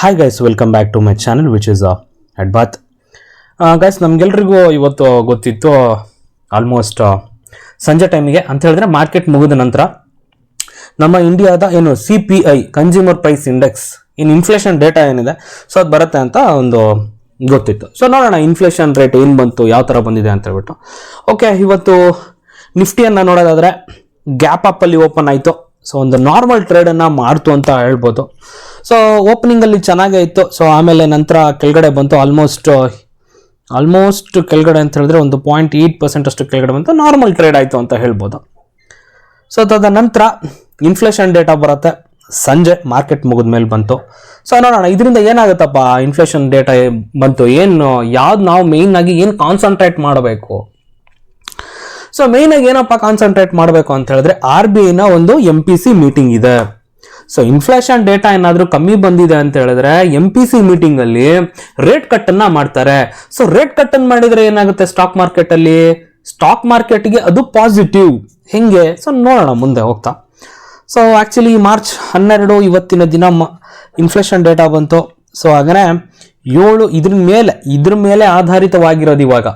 Hi guys, welcome back to my channel which is at Bath. Guys, ನಮಗೆಲ್ಲರಿಗೂ ಇವತ್ತು ಗೊತ್ತಿತ್ತು almost ಸಂಜೆ ಟೈಮಿಗೆ ಅಂತ ಹೇಳಿದ್ರೆ ಮಾರ್ಕೆಟ್ ಮುಗಿದ ನಂತರ ನಮ್ಮ ಇಂಡಿಯಾದ ಏನು CPI consumer price index inflation data ಏನಿದೆ ಸೊ ಅದು ಬರುತ್ತೆ ಅಂತ ಒಂದು ಗೊತ್ತಿತ್ತು. ಸೊ ನೋಡೋಣ ಇನ್ಫ್ಲೇಷನ್ ರೇಟ್ ಏನು ಬಂತು, ಯಾವ ಥರ ಬಂದಿದೆ ಅಂತ ಹೇಳ್ಬಿಟ್ಟು. ಓಕೆ, ಇವತ್ತು ನಿಫ್ಟಿಯನ್ನು ನೋಡೋದಾದರೆ ಗ್ಯಾಪ್ ಅಪ್ಪಲ್ಲಿ ಓಪನ್ ಆಯಿತು. ಸೊ ಒಂದು ನಾರ್ಮಲ್ ಟ್ರೇಡನ್ನು ಮಾಡ್ತು ಅಂತ ಹೇಳ್ಬೋದು. ಸೊ ಓಪನಿಂಗಲ್ಲಿ ಚೆನ್ನಾಗೇ ಇತ್ತು. ಸೊ ಆಮೇಲೆ ನಂತರ ಕೆಳಗಡೆ ಬಂತು, ಆಲ್ಮೋಸ್ಟ್ ಕೆಳಗಡೆ ಅಂತ ಹೇಳಿದ್ರೆ ಒಂದು 0.8% ಅಷ್ಟು ಕೆಳಗಡೆ ಬಂತು. ನಾರ್ಮಲ್ ಟ್ರೇಡ್ ಆಯಿತು ಅಂತ ಹೇಳ್ಬೋದು. ಸೊ ಅದಾದ ನಂತರ ಇನ್ಫ್ಲೇಷನ್ ಡೇಟಾ ಬರುತ್ತೆ ಸಂಜೆ ಮಾರ್ಕೆಟ್ ಮುಗಿದ ಮೇಲೆ ಬಂತು. ಸೊ ನೋಡೋಣ ಇದರಿಂದ ಏನಾಗುತ್ತಪ್ಪ, ಇನ್ಫ್ಲೇಷನ್ ಡೇಟಾ ಬಂತು, ಯಾವ್ದು ನಾವು ಮೇಯ್ನ್ ಆಗಿ ಏನು ಕಾನ್ಸಂಟ್ರೇಟ್ ಮಾಡಬೇಕು. ಸೊ ಮೇಯ್ನ್ ಆಗಿ ಏನಪ್ಪ ಕಾನ್ಸಂಟ್ರೇಟ್ ಮಾಡಬೇಕು ಅಂತ ಹೇಳಿದ್ರೆ RBIನ ಒಂದು MPC ಮೀಟಿಂಗ್ ಇದೆ. ಸೊ ಇನ್ಫ್ಲೇಷನ್ ಡೇಟಾ ಏನಾದರೂ ಕಮ್ಮಿ ಬಂದಿದೆ ಅಂತ ಹೇಳಿದ್ರೆ MPC ಮೀಟಿಂಗ್ ಅಲ್ಲಿ ರೇಟ್ ಕಟ್ ಅನ್ನ ಮಾಡ್ತಾರೆ. ಸೊ ರೇಟ್ ಕಟ್ ಅನ್ನು ಮಾಡಿದ್ರೆ ಏನಾಗುತ್ತೆ ಸ್ಟಾಕ್ ಮಾರ್ಕೆಟ್ಗೆ ಅದು ಪಾಸಿಟಿವ್. ಹೆಂಗೆ? ಸೊ ನೋಡೋಣ ಮುಂದೆ ಹೋಗ್ತಾ. ಸೊ ಆಕ್ಚುಲಿ ಮಾರ್ಚ್ 12 ಇವತ್ತಿನ ದಿನ ಇನ್ಫ್ಲೇಷನ್ ಡೇಟಾ ಬಂತು. ಸೊ ಹಾಗನೇ 7 ಇದ್ರ ಮೇಲೆ ಆಧಾರಿತವಾಗಿರೋದು ಇವಾಗ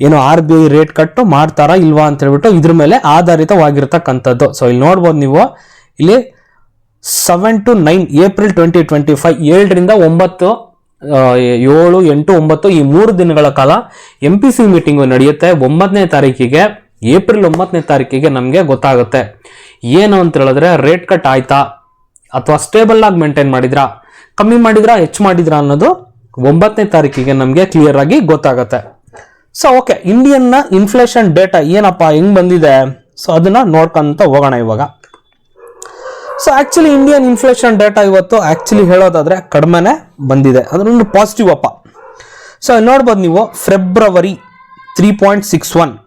ಏನು RBI ರೇಟ್ ಕಟ್ಟು ಮಾಡ್ತಾರಾ ಇಲ್ವಾ ಅಂತ ಹೇಳ್ಬಿಟ್ಟು ಇದ್ರ ಮೇಲೆ ಆಧಾರಿತವಾಗಿರ್ತಕ್ಕಂಥದ್ದು. ಸೊ ಇಲ್ಲಿ ನೋಡ್ಬೋದು ನೀವು, ಇಲ್ಲಿ 7 to 9 ಏಪ್ರಿಲ್ 2025 7ರಿಂದ 9 7, 8, 9 ಈ 3 ದಿನಗಳ ಕಾಲ MPC ಮೀಟಿಂಗು ನಡೆಯುತ್ತೆ. 9ನೇ ತಾರೀಕಿಗೆ ಏಪ್ರಿಲ್ 9ನೇ ತಾರೀಕಿಗೆ ನಮಗೆ ಗೊತ್ತಾಗುತ್ತೆ ಏನು ಅಂತ ಹೇಳಿದ್ರೆ ರೇಟ್ ಕಟ್ ಆಯ್ತಾ ಅಥವಾ ಸ್ಟೇಬಲ್ ಆಗಿ ಮೇಂಟೈನ್ ಮಾಡಿದ್ರಾ, ಕಮ್ಮಿ ಮಾಡಿದ್ರಾ, ಹೆಚ್ಚು ಮಾಡಿದ್ರಾ ಅನ್ನೋದು 9ನೇ ತಾರೀಕಿಗೆ ನಮಗೆ ಕ್ಲಿಯರ್ ಆಗಿ ಗೊತ್ತಾಗುತ್ತೆ. ಸೊ ಓಕೆ, ಇಂಡಿಯನ್ನ ಇನ್ಫ್ಲೇಷನ್ ಡೇಟಾ ಏನಪ್ಪಾ ಹೆಂಗ್ ಬಂದಿದೆ, ಸೊ ಅದನ್ನ ನೋಡ್ಕೊಂತ ಹೋಗೋಣ ಇವಾಗ. So actually Indian inflation data ಇವತ್ತು ಆಕ್ಚುಲಿ ಹೇಳೋದಾದ್ರೆ ಕಡಿಮೆನೆ ಬಂದಿದೆ, ಅದರೊಂದು ಪಾಸಿಟಿವ್ ಅಪ್ಪ. ಸೊ ನೋಡ್ಬೋದು ನೀವು, ಫೆಬ್ರವರಿ 3.61.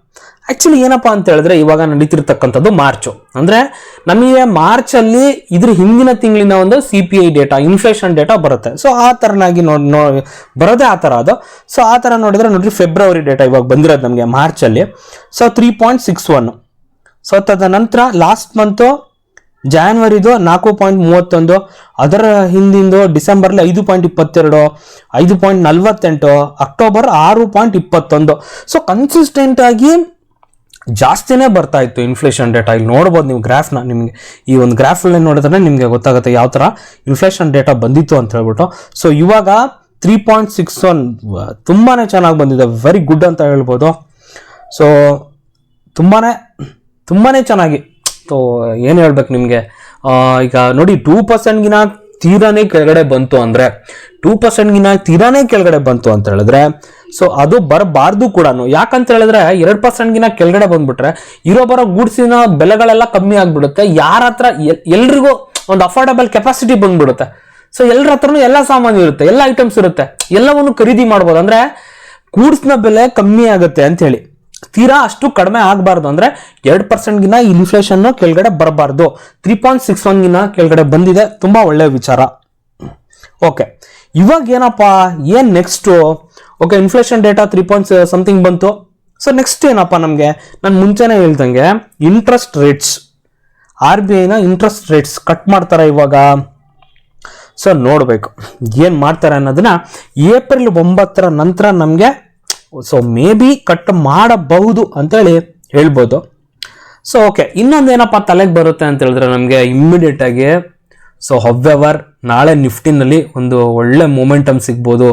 ಆಕ್ಚುಲಿ ಏನಪ್ಪಾ ಅಂತ ಹೇಳಿದ್ರೆ ಇವಾಗ ನಡೀತಿರ್ತಕ್ಕಂಥದ್ದು ಮಾರ್ಚ್. ಅಂದ್ರೆ ನಮಗೆ ಮಾರ್ಚ್ ಅಲ್ಲಿ ಇದ್ರ ಹಿಂದಿನ ತಿಂಗಳಿನ ಒಂದು CPI ಡೇಟಾ ಇನ್ಫ್ಲೇಷನ್ ಡೇಟಾ ಬರುತ್ತೆ. ಸೊ ಆ ತರನಾಗಿ ಬರೋದೇ ಆ ತರ ಅದು. ಸೊ ಆ ತರ ನೋಡಿದ್ರೆ ಫೆಬ್ರವರಿ ಡೇಟಾ ಇವಾಗ ಬಂದಿರೋದು ನಮಗೆ ಮಾರ್ಚ್ ಅಲ್ಲಿ. ಸೊ 3.61. ಸೊ ತದ ನಂತರ ಲಾಸ್ಟ್ ಮಂತ್ ಜಾನ್ವರಿದು 4.31, ಅದರ ಹಿಂದಿಂದು ಡಿಸೆಂಬರ್ಲಿ 5.22, 5.48, ಅಕ್ಟೋಬರ್ 6.21. ಸೊ ಕನ್ಸಿಸ್ಟೆಂಟ್ ಆಗಿ ಜಾಸ್ತಿನೇ ಬರ್ತಾ ಇತ್ತು ಇನ್ಫ್ಲೇಷನ್ ಡೇಟಾ. ಇಲ್ಲಿ ನೋಡ್ಬೋದು ನೀವು ಗ್ರಾಫ್ನ, ನಿಮಗೆ ಈ ಒಂದು ಗ್ರಾಫಲ್ಲಿ ನೋಡಿದ್ರೆ ನಿಮಗೆ ಗೊತ್ತಾಗುತ್ತೆ ಯಾವ ಥರ ಇನ್ಫ್ಲೇಷನ್ ಡೇಟಾ ಬಂದಿತ್ತು ಅಂತ ಹೇಳ್ಬಿಟ್ಟು. ಸೊ ಇವಾಗ 3.61 ತುಂಬಾ ಚೆನ್ನಾಗಿ ಬಂದಿದೆ, ವೆರಿ ಗುಡ್ ಅಂತ ಹೇಳ್ಬೋದು. ಸೊ ತುಂಬಾ ಚೆನ್ನಾಗಿ. ಸೊ ಏನು ಹೇಳ್ಬೇಕು ನಿಮಗೆ, ಈಗ ನೋಡಿ 2%ಗಿನ ತೀರಾನೇ ಕೆಳಗಡೆ ಬಂತು ಅಂದರೆ 2%ಗಿನ ತೀರಾನೇ ಕೆಳಗಡೆ ಬಂತು ಅಂತ ಹೇಳಿದ್ರೆ ಸೊ ಅದು ಬರಬಾರ್ದು ಕೂಡ. ಯಾಕಂತ ಹೇಳಿದ್ರೆ 2%ಗಿನ ಕೆಳಗಡೆ ಬಂದ್ಬಿಟ್ರೆ ಬರೋ ಗೂಡ್ಸಿನ ಬೆಲೆಗಳೆಲ್ಲ ಕಮ್ಮಿ ಆಗ್ಬಿಡುತ್ತೆ. ಯಾರ ಹತ್ರ ಎಲ್ರಿಗೂ ಒಂದು ಅಫೋರ್ಡಬಲ್ ಕೆಪಾಸಿಟಿ ಬಂದ್ಬಿಡುತ್ತೆ. ಸೊ ಎಲ್ಲರ ಹತ್ರನೂ ಎಲ್ಲ ಸಾಮಾನು ಇರುತ್ತೆ, ಎಲ್ಲ ಐಟಮ್ಸ್ ಇರುತ್ತೆ, ಎಲ್ಲವನ್ನು ಖರೀದಿ ಮಾಡ್ಬೋದು. ಅಂದ್ರೆ ಗೂಡ್ಸ್ನ ಬೆಲೆ ಕಮ್ಮಿ ಆಗುತ್ತೆ ಅಂತ ಹೇಳಿ ತೀರಾ ಅಷ್ಟು ಕಡಿಮೆ ಆಗಬಾರ್ದು. ಅಂದ್ರೆ 2%ಗಿನ ಇನ್ಫ್ಲೇಷನ್ ಕೆಳಗಡೆ ಬರಬಾರ್ದು. 3.61ಗಿನ ಕೆಳಗಡೆ ಬಂದಿದೆ, ತುಂಬಾ ಒಳ್ಳೆ ವಿಚಾರ. ಓಕೆ, ಇವಾಗ ಏನಪ್ಪಾ, ಏನ್ ನೆಕ್ಸ್ಟ್? ಓಕೆ, ಇನ್ಫ್ಲೇಷನ್ ಡೇಟಾ 3 ಬಂತು. ಸೊ ನೆಕ್ಸ್ಟ್ ಏನಪ್ಪಾ ನಮಗೆ, ನಾನು ಮುಂಚೆನೆ ಹೇಳ್ದಂಗೆ ಇಂಟ್ರೆಸ್ಟ್ ರೇಟ್ಸ್, RBIನ ಇಂಟ್ರೆಸ್ಟ್ ರೇಟ್ಸ್ ಕಟ್ ಮಾಡ್ತಾರೆ ಇವಾಗ. ಸೊ ನೋಡ್ಬೇಕು ಏನ್ ಮಾಡ್ತಾರೆ ಅನ್ನೋದನ್ನ ಏಪ್ರಿಲ್ 9 ನಂತರ ನಮಗೆ ಸೊ ಮೇ ಬಿ ಕಟ್ ಮಾಡಬಹುದು ಅಂತೇಳಿ ಹೇಳ್ಬೋದು. ಸೊ ಓಕೆ, ಇನ್ನೊಂದೇನಪ್ಪ ತಲೆಗೆ ಬರುತ್ತೆ ಅಂತ ಹೇಳಿದ್ರೆ ನಮಗೆ ಇಮ್ಮಿಡಿಯೇಟ್ ಆಗಿ, ಸೊ ಹವ್ಯವರ್ ನಾಳೆ ನಿಫ್ಟಿನಲ್ಲಿ ಒಂದು ಒಳ್ಳೆ ಮೊಮೆಂಟಮ್ ಸಿಗ್ಬೋದು,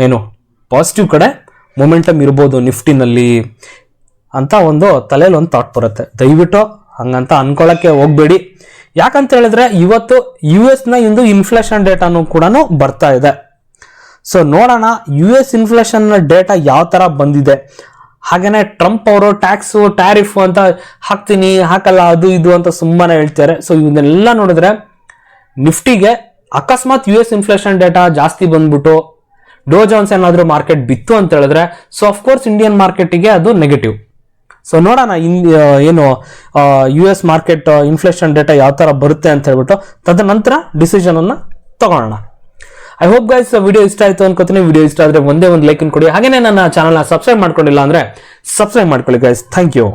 ಏನು ಪಾಸಿಟಿವ್ ಕಡೆ ಮೊಮೆಂಟಮ್ ಇರ್ಬೋದು ನಿಫ್ಟಿನಲ್ಲಿ ಅಂತ ಒಂದು ತಲೆಯಲ್ಲಿ ಒಂದು ಥಾಟ್ ಬರುತ್ತೆ. ದಯವಿಟ್ಟು ಹಂಗಂತ ಅನ್ಕೊಳ್ಳೋಕ್ಕೆ ಹೋಗ್ಬೇಡಿ. ಯಾಕಂತ ಹೇಳಿದ್ರೆ ಇವತ್ತು US ಇಂದು ಇನ್ಫ್ಲೇಷನ್ ಡೇಟಾನು ಕೂಡ ಬರ್ತಾ ಇದೆ. ಸೊ ನೋಡೋಣ US ಇನ್ಫ್ಲೇಷನ್ ಡೇಟಾ ಯಾವ ತರ ಬಂದಿದೆ. ಹಾಗೇನೆ ಟ್ರಂಪ್ ಅವರು ಟ್ಯಾರಿಫ್ ಅಂತ ಹಾಕಲ್ಲ, ಅದು ಇದು ಅಂತ ಸುಮ್ಮನೆ ಹೇಳ್ತಾರೆ. ಸೊ ಇವನ್ನೆಲ್ಲ ನೋಡಿದ್ರೆ ನಿಫ್ಟಿಗೆ ಅಕಸ್ಮಾತ್ US ಇನ್ಫ್ಲೇಷನ್ ಡೇಟಾ ಜಾಸ್ತಿ ಬಂದ್ಬಿಟ್ಟು ಡೋ ಜೋನ್ಸ್ ಏನಾದ್ರೂ ಮಾರ್ಕೆಟ್ ಬಿತ್ತು ಅಂತ ಹೇಳಿದ್ರೆ ಸೊ ಅಫ್ಕೋರ್ಸ್ ಇಂಡಿಯನ್ ಮಾರ್ಕೆಟಿಗೆ ಅದು ನೆಗೆಟಿವ್. ಸೊ ನೋಡೋಣ ಏನು US ಮಾರ್ಕೆಟ್ ಇನ್ಫ್ಲೇಷನ್ ಡೇಟಾ ಯಾವ ತರ ಬರುತ್ತೆ ಅಂತ ಹೇಳ್ಬಿಟ್ಟು ತದನಂತರ ಡಿಸಿಷನ್ ಅನ್ನ ತಗೊಳ್ಳೋಣ. ಐ ಹೋಪ್ ಗೈಸ್ ವಿಡಿಯೋ ಇಷ್ಟ ಆಯ್ತು ಅನ್ಕೋತೀನಿ. ವಿಡಿಯೋ ಇಷ್ಟ ಆದ್ರೆ ಒಂದೇ ಒಂದು ಲೈಕ್ ಕೊಡಿ. ಹಾಗೇನೆ ನನ್ನ ಚಾನಲ್ನ ಸಬ್ಸ್ಕ್ರೈಬ್ ಮಾಡ್ಕೊಂಡಿಲ್ಲ ಅಂದ್ರೆ ಸಬ್ಸ್ಕ್ರೈಬ್ ಮಾಡ್ಕೊಳ್ಳಿ ಗೈಸ್. Thank you.